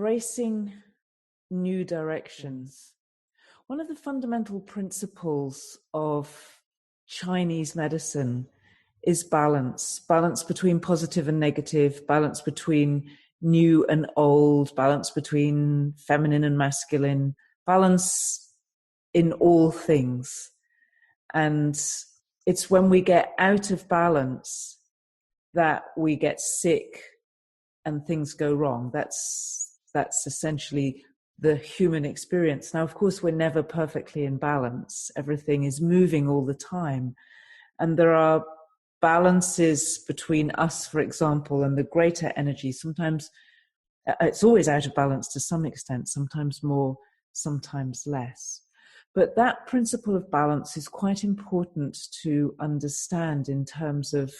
embracing new directions. One of the fundamental principles of Chinese medicine is balance between positive and negative, balance between new and old, balance between feminine and masculine, balance in all things. And it's when we get out of balance that we get sick and things go wrong. That's essentially the human experience. Now, of course, we're never perfectly in balance. Everything is moving all the time. And there are balances between us, for example, and the greater energy. Sometimes it's always out of balance to some extent, sometimes more, sometimes less. But that principle of balance is quite important to understand in terms of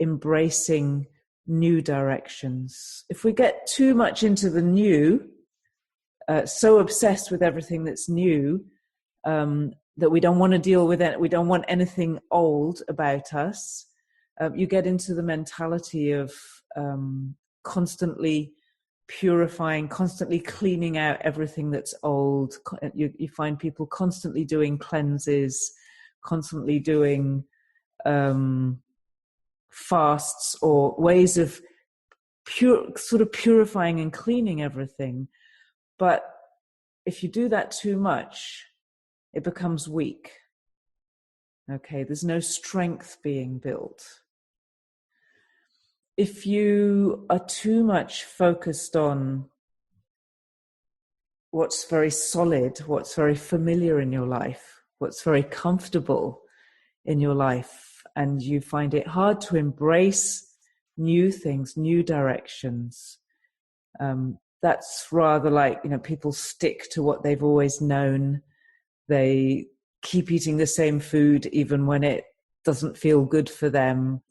embracing new directions. If we get too much into the new, so obsessed with everything that's new, that we don't want to deal with it, we don't want anything old about us, you get into the mentality of constantly purifying, constantly cleaning out everything that's old. You find people constantly doing cleanses, constantly doing fasts or ways of purifying and cleaning everything. But if you do that too much, it becomes weak. Okay, there's no strength being built. If you are too much focused on what's very solid, what's very familiar in your life, what's very comfortable in your life, and you find it hard to embrace new things, new directions, that's rather like, people stick to what they've always known. They keep eating the same food even when it doesn't feel good for them.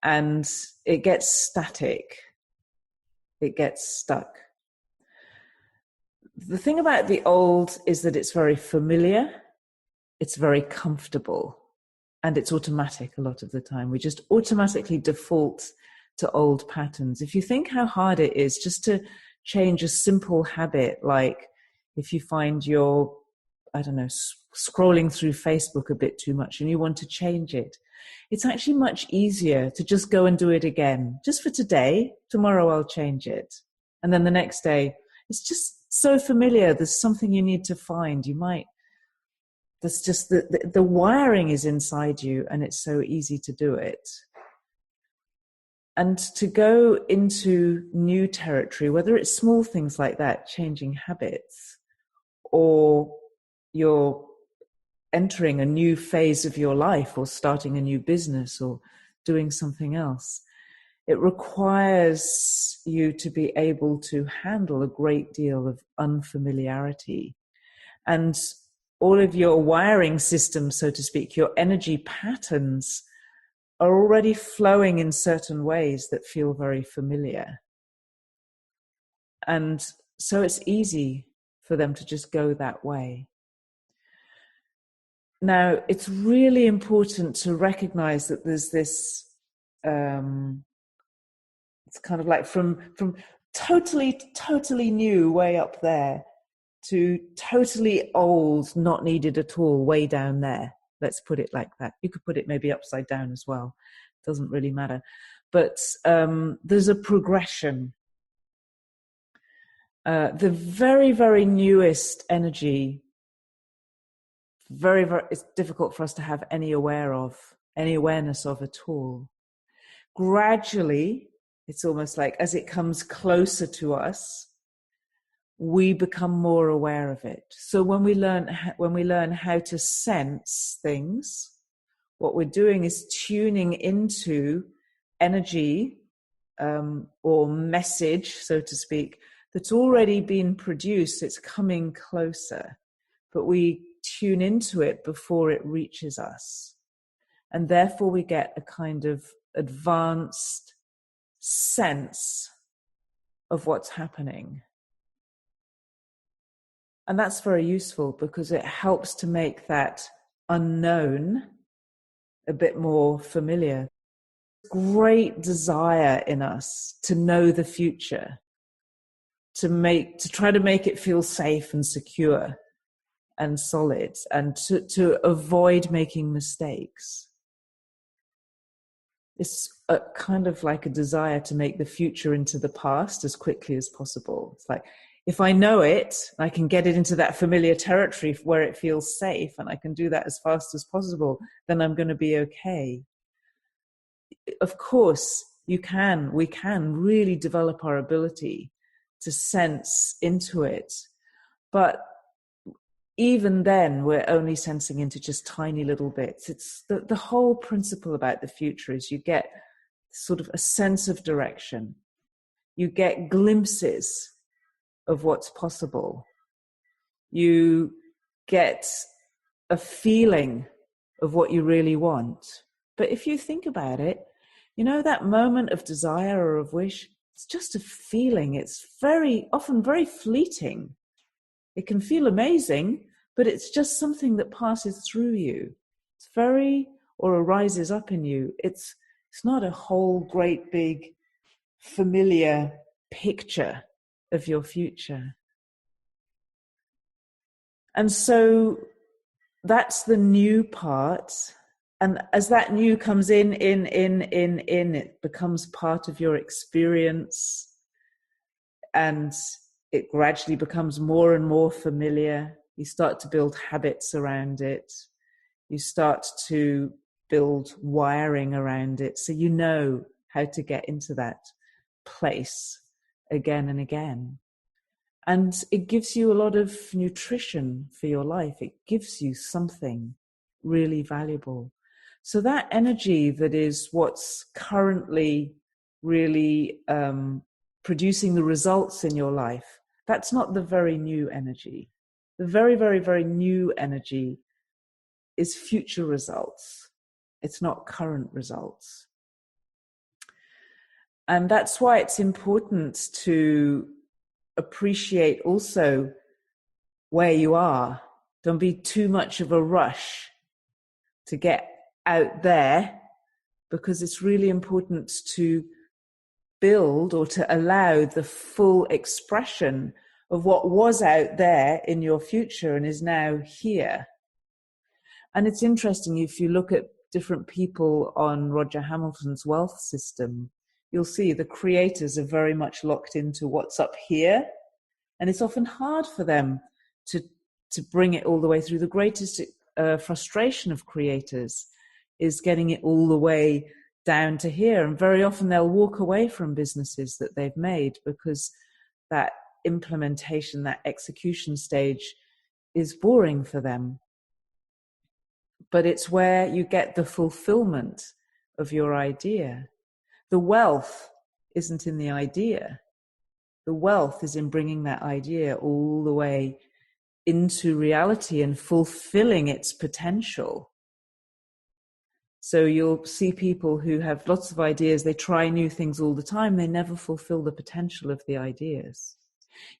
And it gets static. It gets stuck. The thing about the old is that it's very familiar, it's very comfortable, and it's automatic a lot of the time. We just automatically default to old patterns. If you think how hard it is just to change a simple habit, like if you find you're, scrolling through Facebook a bit too much and you want to change it, it's actually much easier to just go and do it again. Just for today, tomorrow I'll change it. And then the next day, it's just so familiar. There's something you need to find. There's just the wiring is inside you, and it's so easy to do it. And to go into new territory, whether it's small things like that, changing habits, or you're entering a new phase of your life, or starting a new business, or doing something else, it requires you to be able to handle a great deal of unfamiliarity. And all of your wiring systems, so to speak, your energy patterns are already flowing in certain ways that feel very familiar. And so it's easy for them to just go that way. Now, it's really important to recognize that there's this, it's kind of like from totally new way up there to totally old, not needed at all, way down there. Let's put it like that. You could put it maybe upside down as well. Doesn't really matter. But there's a progression. The very, very newest energy, it's difficult for us to have any awareness of at all. Gradually, it's almost like as it comes closer to us, we become more aware of it. So when we learn how to sense things, what we're doing is tuning into energy or message, so to speak, that's already been produced. It's coming closer, but we tune into it before it reaches us. And therefore we get a kind of advanced sense of what's happening. And that's very useful because it helps to make that unknown a bit more familiar. Great desire in us to know the future, to try to make it feel safe and secure and solid, and to avoid making mistakes. It's a kind of like a desire to make the future into the past as quickly as possible. It's like, if I know it, I can get it into that familiar territory where it feels safe, and I can do that as fast as possible, then I'm going to be okay. Of course, we can really develop our ability to sense into it. But even then, we're only sensing into just tiny little bits. It's the whole principle about the future is you get sort of a sense of direction. You get glimpses of what's possible. You get a feeling of what you really want. But if you think about it, you know, that moment of desire or of wish, it's just a feeling. It's very often very fleeting. It can feel amazing, but it's just something that passes through you. It's or arises up in you. It's not a whole great big familiar picture of your future. And so that's the new part. And as that new comes in, it becomes part of your experience, and it gradually becomes more and more familiar. You start to build habits around it. You start to build wiring around it. So you know how to get into that place again and again. And it gives you a lot of nutrition for your life. It gives you something really valuable. So that energy that is what's currently really producing the results in your life, that's not the very new energy. The very, very, very new energy is future results. It's not current results. And that's why it's important to appreciate also where you are. Don't be too much of a rush to get out there, because it's really important to build or to allow the full expression of what was out there in your future and is now here. And it's interesting, if you look at different people on Roger Hamilton's wealth system, you'll see the creators are very much locked into what's up here. And it's often hard for them to bring it all the way through. The greatest frustration of creators is getting it all the way down to here. And very often they'll walk away from businesses that they've made because that implementation, that execution stage is boring for them. But it's where you get the fulfillment of your idea. The wealth isn't in the idea. The wealth is in bringing that idea all the way into reality and fulfilling its potential. So you'll see people who have lots of ideas, they try new things all the time, they never fulfill the potential of the ideas.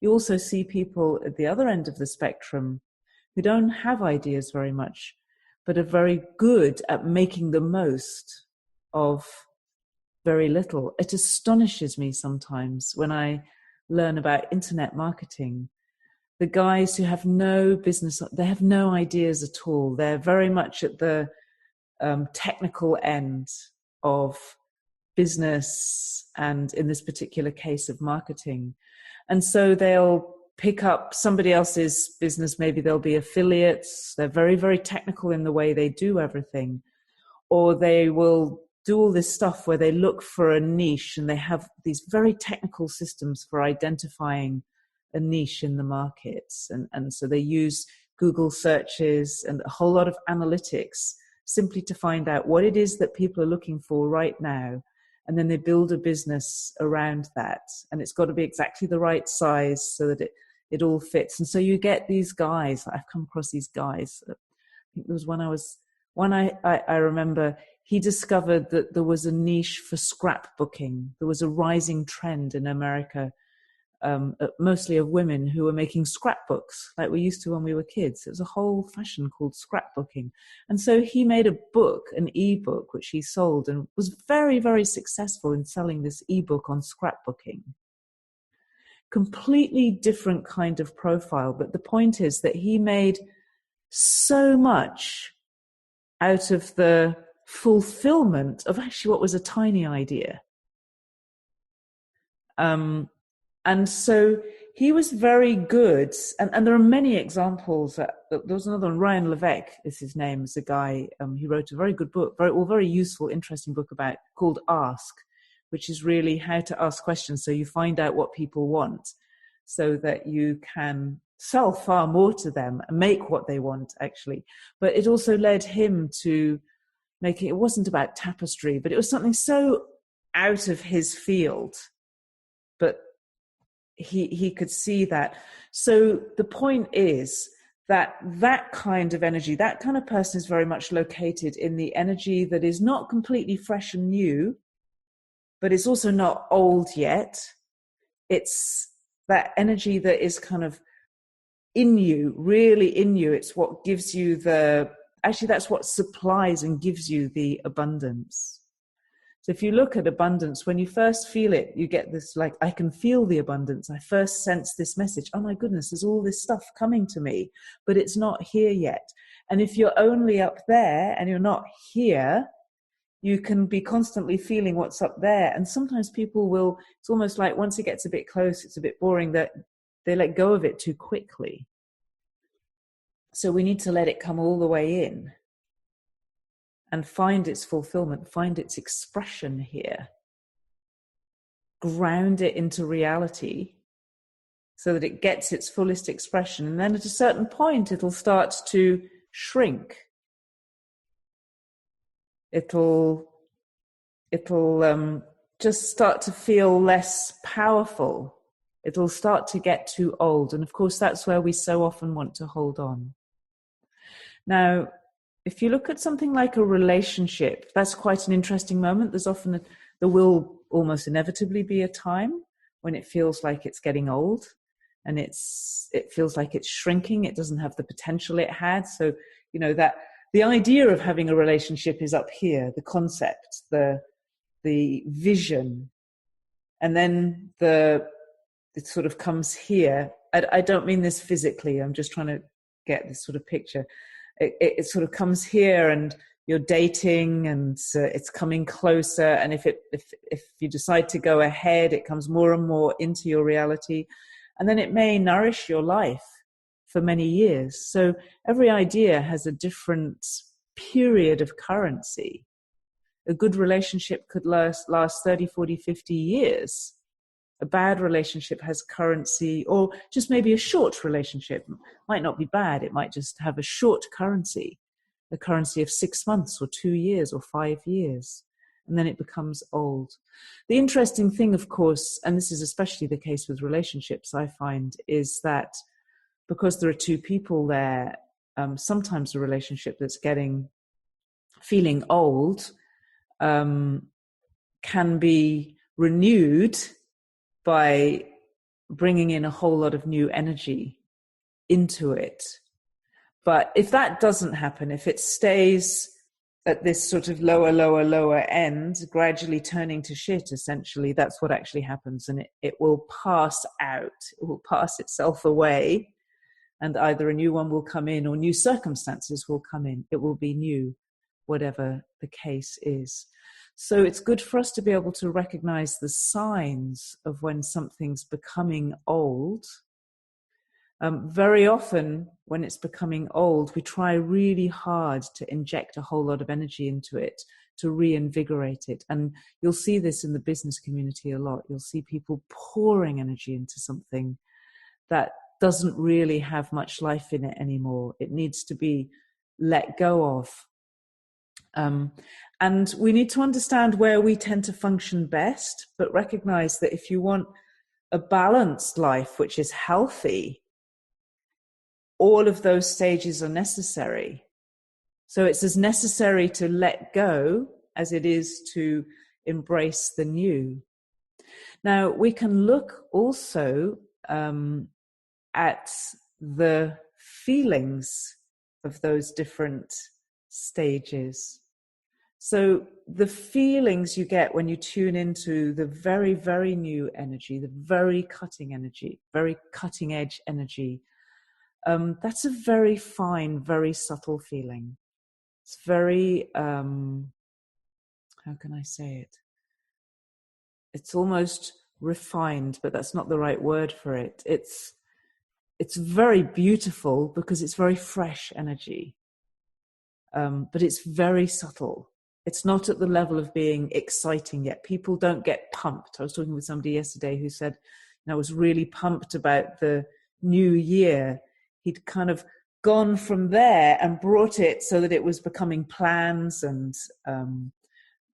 You also see people at the other end of the spectrum who don't have ideas very much, but are very good at making the most of very little. It astonishes me sometimes when I learn about internet marketing. The guys who have no business, they have no ideas at all. They're very much at the technical end of business, and in this particular case of marketing. And so they'll pick up somebody else's business. Maybe they'll be affiliates. They're very, very technical in the way they do everything. Or they will do all this stuff where they look for a niche, and they have these very technical systems for identifying a niche in the markets. And so they use Google searches and a whole lot of analytics simply to find out what it is that people are looking for right now. And then they build a business around that. And it's got to be exactly the right size so that it all fits. And so you get these guys. I've come across these guys. I think there was one I remember, he discovered that there was a niche for scrapbooking. There was a rising trend in America, mostly of women who were making scrapbooks like we used to when we were kids. It was a whole fashion called scrapbooking. And so he made a book, an ebook, which he sold, and was very, very successful in selling this ebook on scrapbooking. completely different kind of profile. But the point is that he made so much out of the fulfillment of actually what was a tiny idea. And so he was very good. And there are many examples. There was another one, Ryan Levesque is his name, is a guy. He wrote a very good book, very useful, interesting book called Ask, which is really how to ask questions so you find out what people want so that you can sell far more to them and make what they want, actually. But it also led him to making, it wasn't about tapestry, but it was something so out of his field, but he could see that. So the point is that kind of energy, that kind of person is very much located in the energy that is not completely fresh and new, but it's also not old yet. It's that energy that is kind of in you, really in you. It's what gives you that's what supplies and gives you the abundance. So if you look at abundance, when you first feel it, you get this, like, I can feel the abundance. I first sense this message. Oh my goodness, there's all this stuff coming to me, but it's not here yet. And if you're only up there and you're not here, you can be constantly feeling what's up there. And sometimes people will, it's almost like once it gets a bit close, it's a bit boring, that they let go of it too quickly. So we need to let it come all the way in and find its fulfillment, find its expression here. Ground it into reality so that it gets its fullest expression. And then at a certain point, it'll start to shrink. It'll just start to feel less powerful. It'll start to get too old. And of course, that's where we so often want to hold on. Now, if you look at something like a relationship, that's quite an interesting moment. There will almost inevitably be a time when it feels like it's getting old and it feels like it's shrinking. It doesn't have the potential it had. So, that the idea of having a relationship is up here, the concept, the vision, and then it sort of comes here. I don't mean this physically. I'm just trying to get this sort of picture. It sort of comes here and you're dating and it's coming closer. And if you decide to go ahead, it comes more and more into your reality. And then it may nourish your life for many years. So every idea has a different period of currency. A good relationship could last 30, 40, 50 years. A bad relationship has currency, or just maybe a short relationship might not be bad. It might just have a short currency, a currency of 6 months or 2 years or 5 years, and then it becomes old. The interesting thing, of course, and this is especially the case with relationships, I find, is that because there are two people there, sometimes a relationship that's feeling old can be renewed by bringing in a whole lot of new energy into it. But if that doesn't happen, if it stays at this sort of lower end, gradually turning to shit, essentially, that's what actually happens. And it will pass out, it will pass itself away, and either a new one will come in or new circumstances will come in. It will be new, whatever the case is. So it's good for us to be able to recognize the signs of when something's becoming old. Very often when it's becoming old, we try really hard to inject a whole lot of energy into it, to reinvigorate it. And you'll see this in the business community a lot. You'll see people pouring energy into something that doesn't really have much life in it anymore. It needs to be let go of. And we need to understand where we tend to function best, but recognize that if you want a balanced life, which is healthy, all of those stages are necessary. So it's as necessary to let go as it is to embrace the new. Now, we can look also at the feelings of those different stages. So the feelings you get when you tune into the very, very new energy, the very cutting energy, very cutting edge energy, that's a very fine, very subtle feeling. It's very, how can I say it? It's almost refined, but that's not the right word for it. It's very beautiful because it's very fresh energy, but it's very subtle. It's not at the level of being exciting yet. People don't get pumped. I was talking with somebody yesterday who said, I was really pumped about the new year. He'd kind of gone from there and brought it so that it was becoming plans and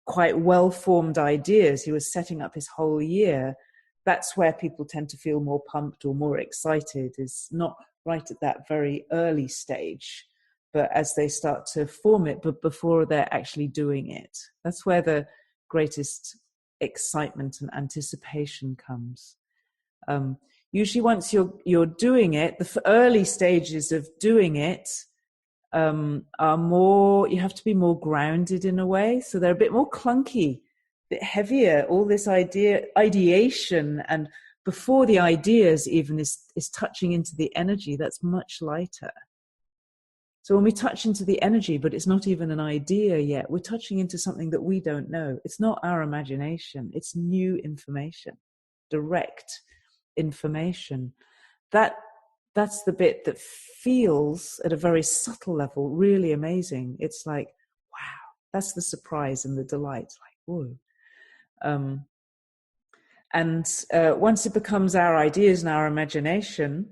quite well-formed ideas. He was setting up his whole year. That's where people tend to feel more pumped or more excited, is not right at that very early stage, but as they start to form it, but before they're actually doing it. That's where the greatest excitement and anticipation comes. Usually once you're doing it, the early stages of doing it are more, you have to be more grounded in a way. So they're a bit more clunky, a bit heavier. All this ideation, and before the ideas even is touching into the energy, that's much lighter. So when we touch into the energy, but it's not even an idea yet, we're touching into something that we don't know. It's not our imagination. It's new information, direct information. That's the bit that feels at a very subtle level really amazing. It's like, wow, that's the surprise and the delight. Like, whoa. Once it becomes our ideas and our imagination,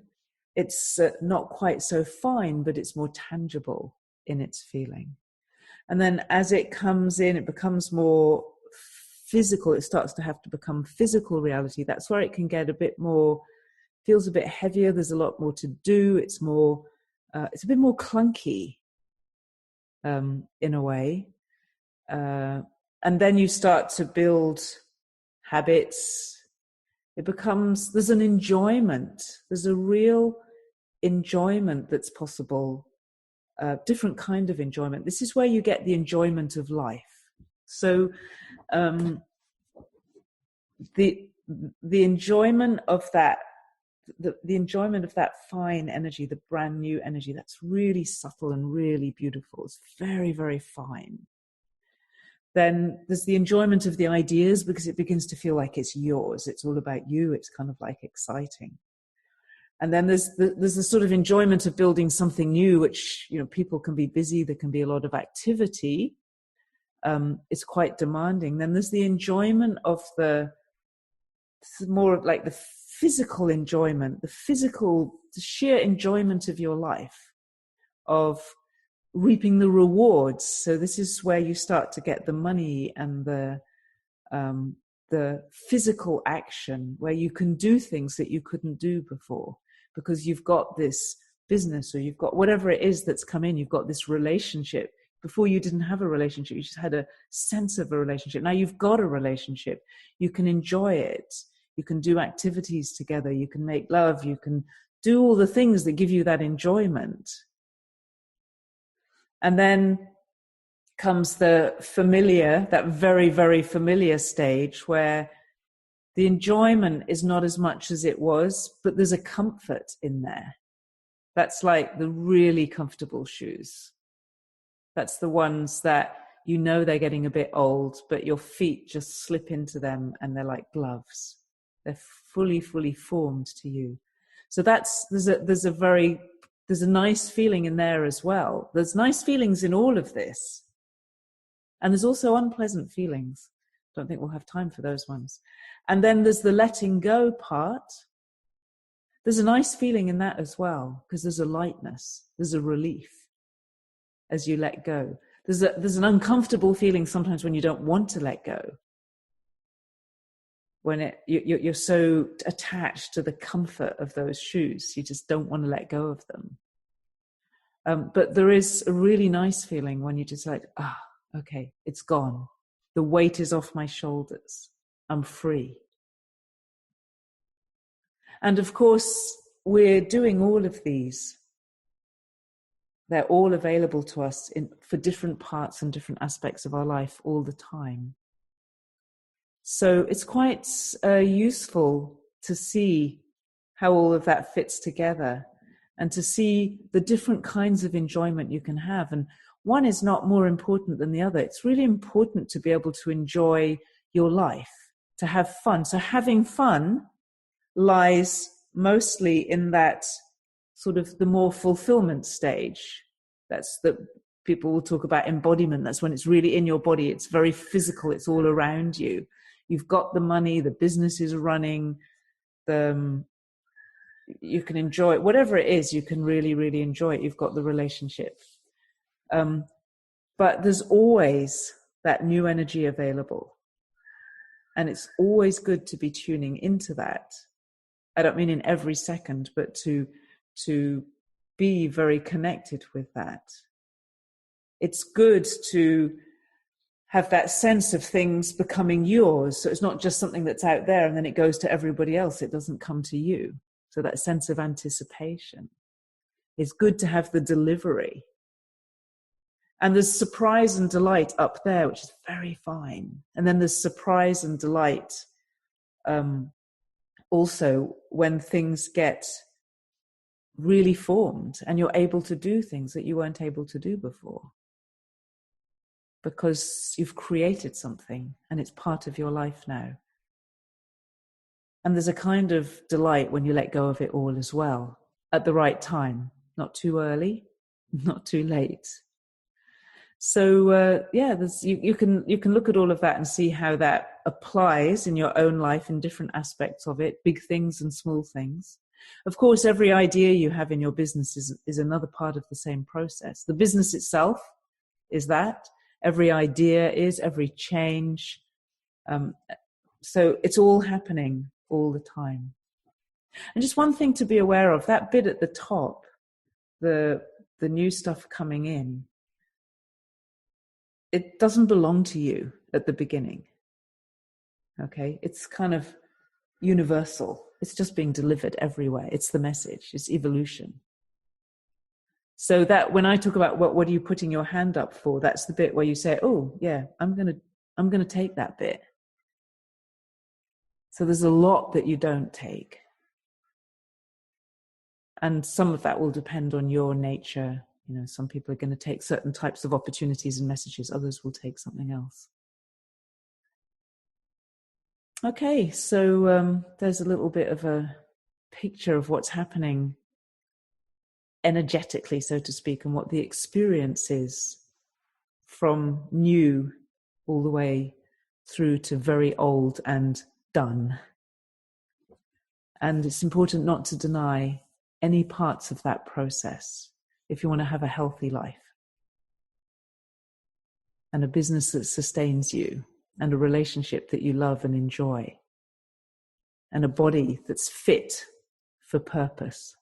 it's not quite so fine, but it's more tangible in its feeling. And then as it comes in, it becomes more physical. It starts to have to become physical reality. That's where it can get a bit more, feels a bit heavier. There's a lot more to do. It's more, it's a bit more clunky in a way. And then you start to build habits. It becomes, there's an enjoyment. There's a real enjoyment that's possible, different kind of enjoyment. This is where you get the enjoyment of life. So the enjoyment of that, the enjoyment of that fine energy, the brand new energy, that's really subtle and really beautiful. It's very, very fine. Then there's the enjoyment of the ideas, because it begins to feel like it's yours. It's all about you. It's kind of like exciting. And then there's the sort of enjoyment of building something new, which, people can be busy. There can be a lot of activity. It's quite demanding. Then there's the enjoyment of the like the physical enjoyment, the sheer enjoyment of your life, of reaping the rewards. So this is where you start to get the money and the physical action, where you can do things that you couldn't do before, because you've got this business, or you've got whatever it is that's come in. You've got this relationship. Before, you didn't have a relationship. You just had a sense of a relationship. Now you've got a relationship. You can enjoy it. You can do activities together. You can make love. You can do all the things that give you that enjoyment. And then comes the familiar, that very, very familiar stage, where the enjoyment is not as much as it was, but there's a comfort in there. That's like the really comfortable shoes. That's the ones that they're getting a bit old, but your feet just slip into them and they're like gloves. They're fully, fully formed to you. So there's a nice feeling in there as well. There's nice feelings in all of this. And there's also unpleasant feelings. Don't think we'll have time for those ones. And then there's the letting go part. There's a nice feeling in that as well, because there's a lightness, there's a relief as you let go. There's an uncomfortable feeling sometimes when you don't want to let go. When you're so attached to the comfort of those shoes, you just don't want to let go of them. But there is a really nice feeling when you just like, okay, it's gone. The weight is off my shoulders. I'm free. And of course, we're doing all of these They're all available to us for different parts and different aspects of our life all the time. So it's quite useful to see how all of that fits together and to see the different kinds of enjoyment you can have. And one is not more important than the other. It's really important to be able to enjoy your life, to have fun. So having fun lies mostly in that sort of the more fulfillment stage. That's the people will talk about embodiment. That's when it's really in your body. It's very physical. It's all around you. You've got the money, the business is running, you can enjoy it. Whatever it is, you can really, really enjoy it. You've got the relationship. But there's always that new energy available. And it's always good to be tuning into that. I don't mean in every second, but to be very connected with that. It's good to have that sense of things becoming yours. So it's not just something that's out there and then it goes to everybody else. It doesn't come to you. So that sense of anticipation. It's good to have the delivery. And there's surprise and delight up there, which is very fine. And then there's surprise and delight also when things get really formed and you're able to do things that you weren't able to do before. Because you've created something and it's part of your life now. And there's a kind of delight when you let go of it all as well, at the right time, not too early, not too late. So you can look at all of that and see how that applies in your own life in different aspects of it, big things and small things. Of course, every idea you have in your business is another part of the same process. The business itself is that. Every idea is, every change. So it's all happening all the time. And just one thing to be aware of, that bit at the top, the new stuff coming in, it doesn't belong to you at the beginning. Okay? It's kind of universal. It's just being delivered everywhere. It's the message. It's evolution. So that when I talk about what are you putting your hand up for, that's the bit where you say, oh yeah, I'm gonna take that bit. So there's a lot that you don't take. And some of that will depend on your nature. You know, some people are going to take certain types of opportunities and messages, others will take something else. Okay, so there's a little bit of a picture of what's happening energetically, so to speak, and what the experience is from new all the way through to very old and done. And it's important not to deny any parts of that process if you want to have a healthy life and a business that sustains you and a relationship that you love and enjoy and a body that's fit for purpose.